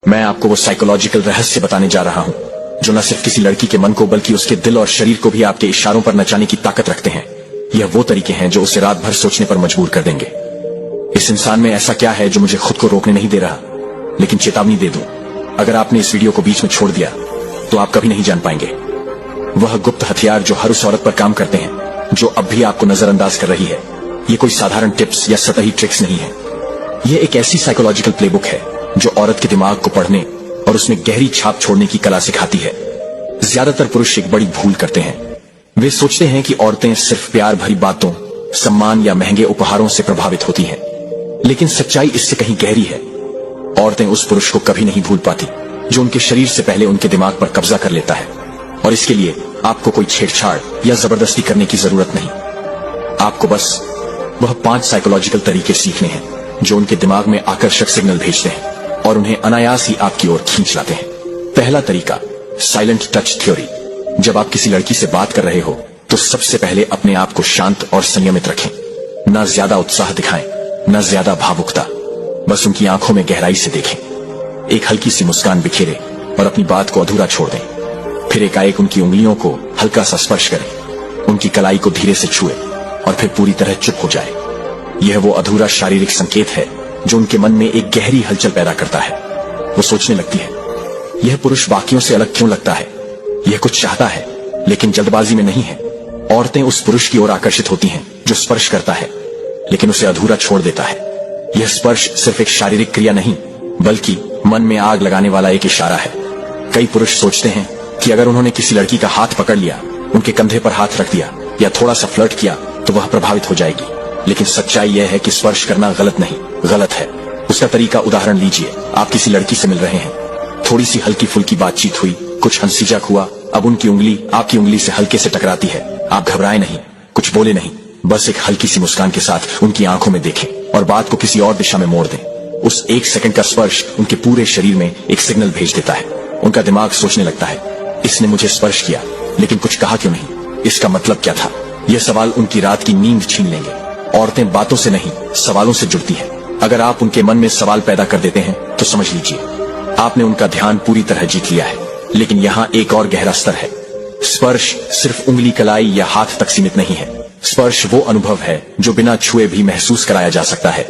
मैं आपको वो साइकोलॉजिकल रहस्य बताने जा रहा हूं जो न सिर्फ किसी लड़की के मन को बल्कि उसके दिल और शरीर को भी आपके इशारों पर नचाने की ताकत रखते हैं। यह वो तरीके हैं जो उसे रात भर सोचने पर मजबूर कर देंगे। इस इंसान में ऐसा क्या है जो मुझे खुद को रोकने नहीं दे रहा, लेकिन चेतावनी दे दूं, अगर आपने इस वीडियो को बीच में छोड़ दिया तो आप कभी नहीं जान पाएंगे। वह गुप्त हथियार जो हर उस औरत पर काम करते हैं जो अब भी आपको नजरअंदाज कर रही है। ये कोई साधारण टिप्स या सतही ट्रिक्स नहीं है। यह एक ऐसी साइकोलॉजिकल प्लेबुक है जो औरत के दिमाग को पढ़ने और उसमें गहरी छाप छोड़ने की कला सिखाती है। ज्यादातर पुरुष एक बड़ी भूल करते हैं। वे सोचते हैं कि औरतें सिर्फ प्यार भरी बातों, सम्मान या महंगे उपहारों से प्रभावित होती हैं, लेकिन सच्चाई इससे कहीं गहरी है। औरतें उस पुरुष को कभी नहीं भूल पाती जो उनके शरीर से पहले उनके दिमाग पर कब्जा कर लेता है, और इसके लिए आपको कोई छेड़छाड़ या जबरदस्ती करने की जरूरत नहीं। आपको बस वह 5 साइकोलॉजिकल तरीके सीखने हैं जो उनके दिमाग में आकर्षक सिग्नल भेजते हैं और उन्हें अनायास ही आपकी ओर खींच लाते हैं। पहला तरीका, साइलेंट टच थ्योरी। जब आप किसी लड़की से बात कर रहे हो तो सबसे पहले अपने आप को शांत और संयमित रखें। ना ज्यादा उत्साह दिखाएं, ना ज्यादा भावुकता, बस उनकी आंखों में गहराई से देखें। एक हल्की सी मुस्कान बिखेरें और अपनी बात को अधूरा छोड़ दें। फिर एकाएक उनकी उंगलियों को हल्का सा स्पर्श करें, उनकी कलाई को धीरे से छुए और फिर पूरी तरह चुप हो जाए। यह वो अधूरा शारीरिक संकेत है जो उनके मन में एक गहरी हलचल पैदा करता है। वो सोचने लगती है, यह पुरुष बाकियों से अलग क्यों लगता है, यह कुछ चाहता है लेकिन जल्दबाजी में नहीं है। औरतें उस पुरुष की ओर आकर्षित होती हैं जो स्पर्श करता है लेकिन उसे अधूरा छोड़ देता है। यह स्पर्श सिर्फ एक शारीरिक क्रिया नहीं बल्कि मन में आग लगाने वाला एक इशारा है। कई पुरुष सोचते हैं कि अगर उन्होंने किसी लड़की का हाथ पकड़ लिया, उनके कंधे पर हाथ रख दिया या थोड़ा सा फ्लर्ट किया तो वह प्रभावित हो जाएगी, लेकिन सच्चाई यह है कि स्पर्श करना गलत नहीं, गलत है। उसका तरीका उदाहरण लीजिए। आप किसी लड़की से मिल रहे हैं, थोड़ी सी हल्की फुल्की बातचीत हुई, कुछ हंसी मजाक हुआ, अब उनकी उंगली आपकी उंगली से हल्के से टकराती है। आप घबराए नहीं, कुछ बोले नहीं, बस एक हल्की सी मुस्कान के साथ उनकी आंखों में देखें और बात को किसी और दिशा में मोड़ दें। उस 1 सेकंड का स्पर्श उनके पूरे शरीर में एक सिग्नल भेज देता है। उनका दिमाग सोचने लगता है, इसने मुझे स्पर्श किया लेकिन कुछ कहा क्यों नहीं, इसका मतलब क्या था। यह सवाल उनकी रात की नींद छीन लेंगे। औरतें बातों से नहीं, सवालों से जुड़ती हैं। अगर आप उनके मन में सवाल पैदा कर देते हैं तो समझ लीजिए आपने उनका ध्यान पूरी तरह जीत लिया है। लेकिन यहाँ एक और गहरा स्तर है। स्पर्श सिर्फ उंगली, कलाई या हाथ तक सीमित नहीं है। स्पर्श वो अनुभव है जो बिना छुए भी महसूस कराया जा सकता है।